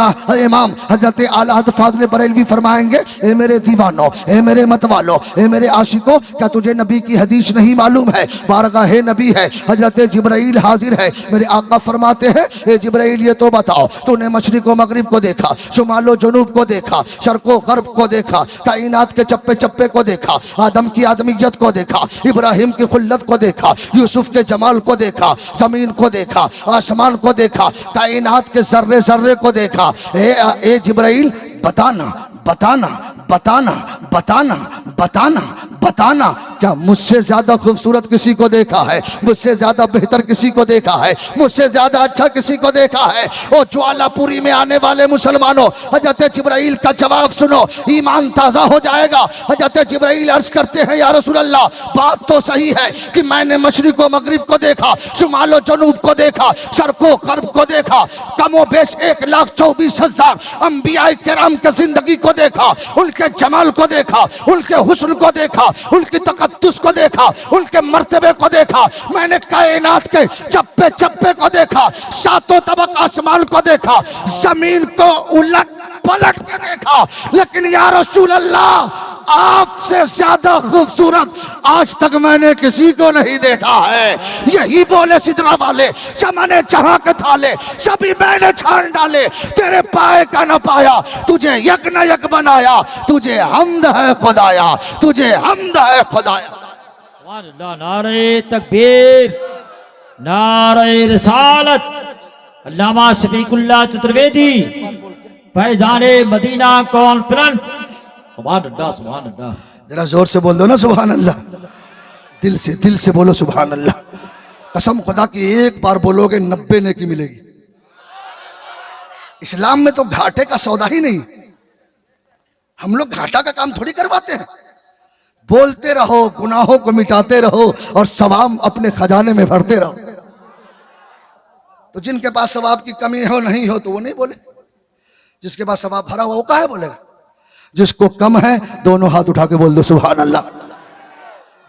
[SPEAKER 1] हजरत आला हजरत फाज़िल बरेलवी फरमाएंगे, ए मेरे दीवानों, ए मेरे मतवालों, ए मेरे आशिकों, क्या तुझे नबी की हदीस नहीं मालूम है? बारगाह नबी है, हजरत जिब्राइल हाजिर है। मेरे आका फरमाते हैं, ए जिब्राइल ये तो बताओ तूने मशरिक व मगरिब को देखा, शुमालो जुनूब को देखा, शर्को गर्ब को देखा, कायनात के चप्पे चप्पे को देखा, आदम की आदमियत को देखा, इब्राहिम की खुल्लत को देखा, यूसुफ के जमाल को देखा, जमीन को देखा, आसमान को देखा, कायनात के जर्रे जर्रे को देखा। ए जिब्राइल बताना बताना बताना बताना बताना बताना, क्या मुझसे ज्यादा खूबसूरत किसी को देखा है? मुझसे ज्यादा बेहतर किसी को देखा है? मुझसे ज्यादा अच्छा किसी को देखा है? ओ ज्वालापुरी में आने वाले मुसलमानों, हजरत जिब्राइल का जवाब सुनो, ईमान ताजा हो जाएगा। हजरत जिब्राइल अर्ज करते हैं, या रसूल अल्लाह बात तो सही है कि मैंने मशरिक व मगरिब को देखा, शुमाल व जनूब को देखा, शर्को गर्ब को देखा, कमो बेश 1,24,000 अंबिया किराम की जिंदगी को देखा, उनके जमाल को देखा, उनके हुस्न को देखा, उनकी तकद्दुस को देखा, उनके मर्तबे को देखा। मैंने कायनात के चप्पे चप्पे को देखा, सातों तबक आसमान को देखा, जमीन को उलट पलट के देखा। लेकिन या रसूल अल्लाह आपसे ज्यादा खूबसूरत आज तक मैंने किसी को नहीं देखा है। यही बोले सिदरा वाले, चमने जहां के थाले सभी मैंने छान डाले, तेरे पाए का न पाया, तुझे यक न यक बनाया, तुझे हमद है खुदाया, तुझे हमद है खुदाया।
[SPEAKER 2] नारे तकबीर, नारे रिसालत, अल्लामा शफीकुल्लाह चतुर्वेदी, फैजाने मदीना कॉन्फ्रेंस। सुभान अल्लाह, सुभान अल्लाह।
[SPEAKER 1] जरा जोर से बोल दो ना सुभान अल्लाह, दिल से बोलो सुभान अल्लाह। कसम खुदा की एक बार बोलोगे 90 नेकी मिलेगी। इस्लाम में तो घाटे का सौदा ही नहीं। हम लोग घाटा का काम थोड़ी करवाते हैं। बोलते रहो, गुनाहों को मिटाते रहो और सवाब अपने खजाने में भरते रहो। तो जिनके पास सवाब की कमी हो नहीं हो तो वो नहीं बोले, जिसके पास सवाब भरा हुआ वो काहे बोलेगा? जिसको कम है दोनों हाथ उठा के बोल दो सुभान अल्लाह,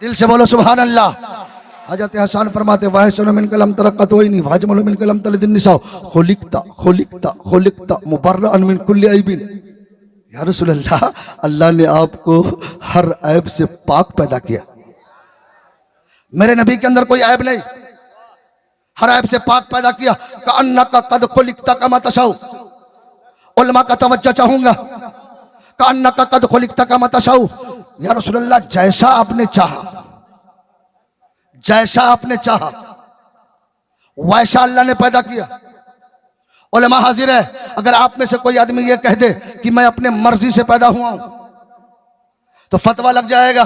[SPEAKER 1] दिल से बोलो सुभान अल्लाह। हजरत हसन फरमाते वाह सुनो मिन कलम तरक्कत होई नहीं वाजमल मिन कलम तलदिन निसा खुलिकता खुलिकता खुलिकता मुबर्रअन मिन कुल्ली ऐबिन। या रसूल अल्लाह, अल्लाह ने आपको हर ऐब से पाक पैदा किया। मेरे नबी के अंदर कोई ऐब नहीं, हर ऐब से पाक पैदा किया। का अन्ना का कद खुलिकता कमा तशाउ, उलमा का तवज्जो चाहूंगा। का अन्ना का कद खुलिकता कमा तशाउ, या रसूल अल्लाह जैसा आपने चाहा जैसा आपने चाहा वैसा अल्लाह ने पैदा किया। उलमा हाजिर है, अगर आप में से कोई आदमी ये कह दे कि मैं अपने मर्जी से पैदा हुआ हूं तो फतवा लग जाएगा,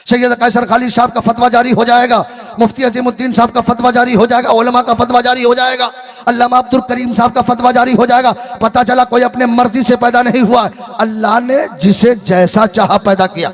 [SPEAKER 1] सैयद कैसर खालिद साहब का फतवा जारी हो जाएगा, मुफ्ती अजीमुद्दीन साहब का फतवा जारी हो जाएगा, उलमा का फतवा जारी हो जाएगा, अल्लामा अब्दुल करीम साहब का फतवा जारी हो जाएगा। पता चला कोई अपने मर्जी से पैदा नहीं हुआ, अल्लाह ने जिसे जैसा चाहा पैदा किया।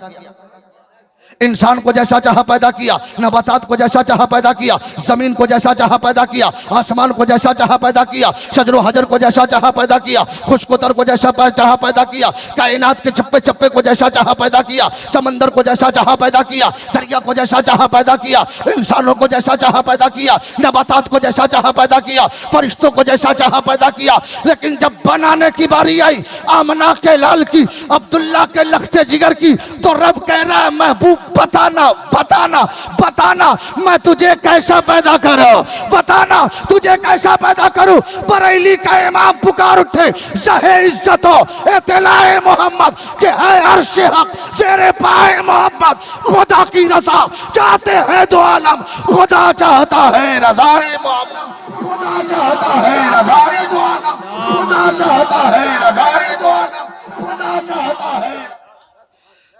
[SPEAKER 1] इंसान को जैसा चाहा पैदा किया, नबातात को जैसा चाहा पैदा किया, जमीन को जैसा चाहा पैदा किया, आसमान को जैसा चाहा पैदा किया, शजर हजर को जैसा चाहा पैदा किया, खुशकोतर को जैसा चाहा पैदा किया, कायनात के चप्पे चप्पे को जैसा चाहा पैदा किया, समंदर को जैसा चाहा पैदा किया, दरिया को जैसा चाहा पैदा किया, इंसानों को जैसा चाहा पैदा किया, नबातात को जैसा चाहा पैदा किया, फरिश्तों को जैसा चाहा पैदा किया। लेकिन जब बनाने की बारी आई आमना के लाल की, अब्दुल्ला के लखते जिगर की, तो रब कह रहा है महबूब बताना बताना बताना मैं तुझे कैसा पैदा करूं, बताना तुझे कैसा पैदा करूं। बरेली का इमाम पुकार उठे, ज़हे इज्जतो इत्लाए मोहम्मद के है अर्श हक जेरे पाए मोहम्मद, खुदा की रजा चाहते हैं दो आलम, खुदा चाहता है रज़ाए मोहम्मद, खुदा चाहता है रज़ाए दो आलम, खुदा चाहता है रज़ाए दो आलम, खुदा चाहता है।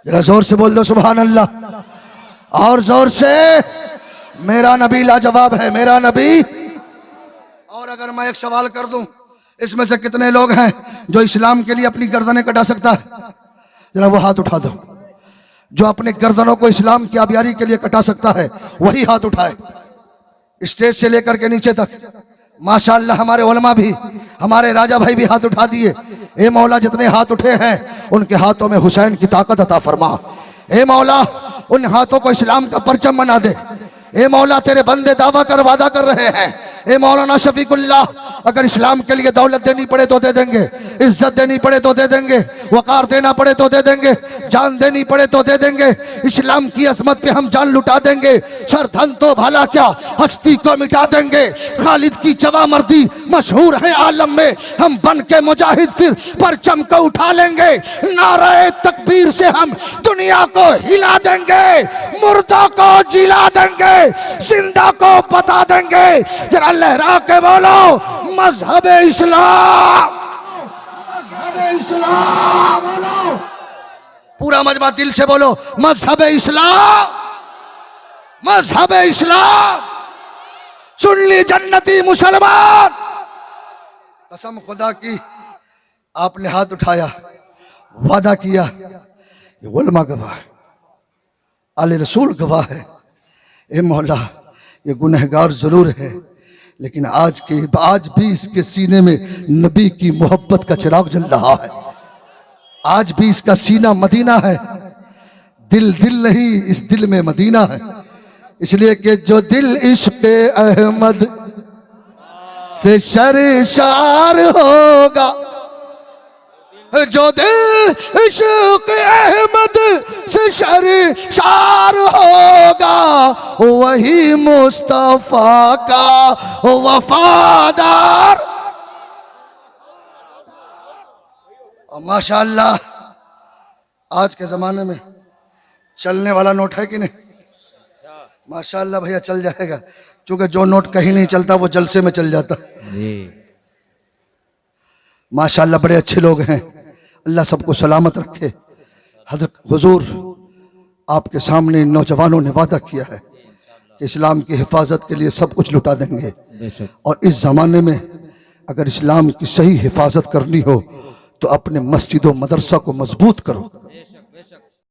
[SPEAKER 1] जरा जोर से बोल दो सुभान अल्लाह, और जोर से, मेरा नबी लाजवाब है, मेरा नबी। और अगर मैं एक सवाल कर दूं, इसमें से कितने लोग हैं जो इस्लाम के लिए अपनी गर्दनें कटा सकता है? जरा वो हाथ उठा दो। जो अपने गर्दनों को इस्लाम की आबियारी के लिए कटा सकता है वही हाथ उठाए, स्टेज से लेकर के नीचे तक। माशाअल्लाह हमारे उलमा भी, हमारे राजा भाई भी हाथ उठा दिए। ए मौला जितने हाथ उठे हैं उनके हाथों में हुसैन की ताकत अता फरमा। ए मौला उन हाथों को इस्लाम का परचम बना दे। ए मौला तेरे बंदे दावा कर वादा कर रहे हैं। ए मौलाना शफीकुल्लाह, अगर इस्लाम के लिए दौलत देनी पड़े तो दे देंगे, इज्जत देनी पड़े तो दे देंगे, वकार देना पड़े तो दे देंगे, जान देनी पड़े तो दे देंगे। इस्लाम की अजमत पे हम जान लुटा देंगे। सर धन तो भला क्या हस्ती को मिटा देंगे। खालिद की जवा मर्दी मशहूर है आलम में, हम बन के मुजाहिद फिर परचम को उठा लेंगे। नारे तकबीर से हम दुनिया को हिला देंगे, मुर्दा को जिला देंगे, जिंदा को बता देंगे। जरा लहरा के बोलो मजहब इस्लाम, मजहब इस्लाम बोलो। पूरा मजमा दिल से बोलो मजहब इस्लाम, मजहब इस्लाम। सुन ली जन्नती मुसलमान, कसम खुदा की आपने हाथ उठाया, वादा किया, ये उलमा गवाह है, आले रसूल गवाह है। ए मौला ये गुनहगार जरूर है, लेकिन आज भी इसके सीने में नबी की मोहब्बत का चिराग जल रहा है। आज भी इसका सीना मदीना है, दिल दिल नहीं, इस दिल में मदीना है। इसलिए कि जो दिल इश्क़ अहमद से शर्शार होगा, जो दिल इश्क़ अहमद से शर्शार होगा, वही मुस्तफा का वफादार। और माशाअल्लाह आज के जमाने में चलने वाला नोट है कि नहीं? माशाअल्लाह भैया चल जाएगा, क्योंकि जो नोट कहीं नहीं चलता वो जलसे में चल जाता है। माशाअल्लाह बड़े अच्छे लोग हैं, अल्लाह सबको सलामत रखे। हज़रत हुजूर आपके सामने नौजवानों ने वादा किया है कि इस्लाम की हिफाजत के लिए सब कुछ लुटा देंगे। और इस ज़माने में अगर इस्लाम की सही हिफाजत करनी हो तो अपने मस्जिद व मदरसा को मजबूत करो।